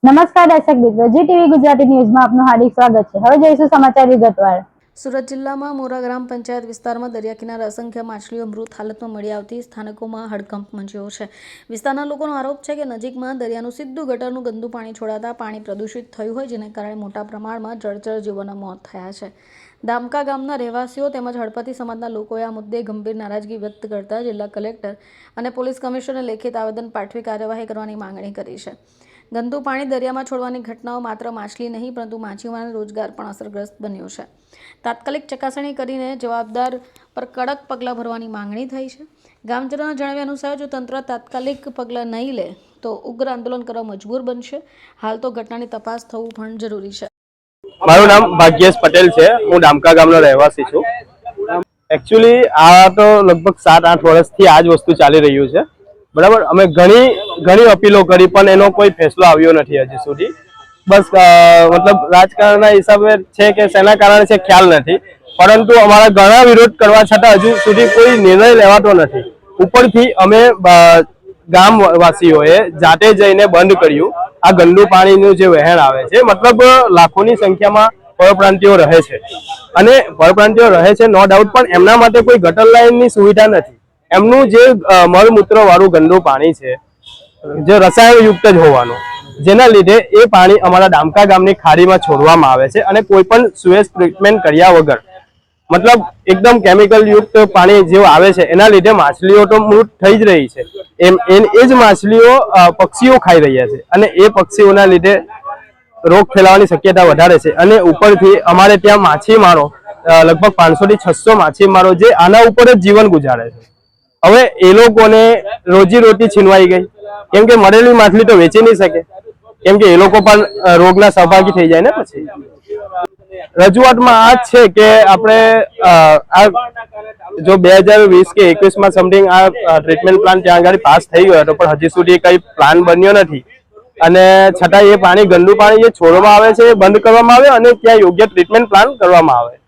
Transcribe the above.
નમસ્કાર દર્શક મિત્રો, જી ટીવી ગુજરાતી ન્યૂઝમાં આપનું હાર્દિક સ્વાગત છે। હવે જોઈશું સમાચાર વિગતવાર। સુરત જિલ્લામાં મોરા ગ્રામ પંચાયત વિસ્તારમાં દરિયા કિનારે અસંખ્ય માછલીઓ મૃત હાલતમાં મળી આવતી સ્થાનિકોમાં હડકંપ મચ્યો છે। વિસ્તારના લોકોનો આરોપ છે કે નજીકમાં દરિયાનું સીધું ગટરનું ગંદુ પાણી છોડાતા પાણી પ્રદૂષિત થયું હોય, જેને કારણે મોટા પ્રમાણમાં જળચર જીવોના મોત થયા છે। દામકા ગામના રહેવાસીઓ તેમજ હળપતિ સમાજના લોકોએ આ મુદ્દે ગંભીર નારાજગી વ્યક્ત કરતા જિલ્લા કલેક્ટર અને પોલીસ કમિશનરને લેખિત આવેદન પાઠવી કાર્યવાહી કરવાની માંગણી કરી છે। ગંદુ પાણી દરિયામાં છોડવાની ઘટનાઓ માત્ર માછલી નહીં પરંતુ માછીમારોના રોજગાર પણ અસરગ્રસ્ત બન્યો છે। તાત્કાલિક ચકાસણી કરીને જવાબદાર પર કડક પગલાં ભરવાની માંગણી થઈ છે। ગામજનોના જણાવ્યા અનુસાર જો તંત્ર તાત્કાલિક પગલાં નહીં લે તો ઉગ્ર આંદોલન કરવા મજબૂર બનશે। હાલ તો ઘટનાની તપાસ થવું પણ જરૂરી છે। મારું નામ ભાગ્યેશ પટેલ છે। હું દામકા ગામનો રહેવાસી છું। એકચ્યુઅલી આ તો લગભગ 7-8 વર્ષથી આ જ વસ્તુ ચાલી રહ્યું છે, બરાબર। અમે ઘણી અપીલો કરી પણ એનો કોઈ ફેસલો આવ્યો નથી હજી સુધી। બસ મતલબ રાજકારણના હિસાબે છે કે શેના કારણે છે ખ્યાલ નથી, પરંતુ અમારા ઘણા વિરોધ કરવા છતાં હજુ સુધી કોઈ નિર્ણય લેવાતો નથી। ઉપરથી અમે ગામવાસીઓએ જાતે જઈને બંધ કર્યું આ ગંદુ પાણીનું જે વહેણ આવે છે। મતલબ લાખોની સંખ્યામાં પરપ્રાંતિયો રહે છે અને પરપ્રાંતિયો રહે છે નો ડાઉટ, પણ એમના માટે કોઈ ગટર લાઇનની સુવિધા નથી। એમનું જે મળમૂત્ર વાળું ગંદુ પાણી છે, જે રસાયણયુક્ત જ હોવાનું, જેના લીધે એ પાણી અમારા દામકા ગામની ખાડીમાં છોડવામાં આવે છે અને કોઈ પણ સુએજ ટ્રીટમેન્ટ કર્યા વગર, મતલબ એકદમ કેમિકલ યુક્ત પાણી જેવું આવે છે, એના લીધે માછલીઓ તો મૃત થઈ જ રહી છે। એ જ માછલીઓ પક્ષીઓ ખાઈ રહ્યા છે અને એ પક્ષીઓના લીધે રોગ ફેલાવાની શક્યતા વધારે છે। અને ઉપરથી અમારે ત્યાં માછીમારો લગભગ 500 થી 600 માછીમારો જે આના ઉપર જ જીવન ગુજારે છે। હવે એ લોકોને રોજીરોટી છીનવાઈ ગઈ, કેમ કે મરેલી માછલી તો વેચી નહીં શકે, કેમ કે એ લોકો પણ રોગના સહભાગી થઈ જાય ને। પછી રજૂઆતમાં આ જ છે કે આપણે જો 2020 કે 21માં સમથિંગ આ ટ્રીટમેન્ટ પ્લાન ત્યાં આગળ પાસ થઈ ગયો હતો, પણ હજી સુધી કંઈ પ્લાન બન્યો નથી અને છતાં એ પાણી ગંદુ પાણી જે છોડવામાં આવે છે એ બંધ કરવામાં આવે અને ત્યાં યોગ્ય ટ્રીટમેન્ટ પ્લાન કરવામાં આવે।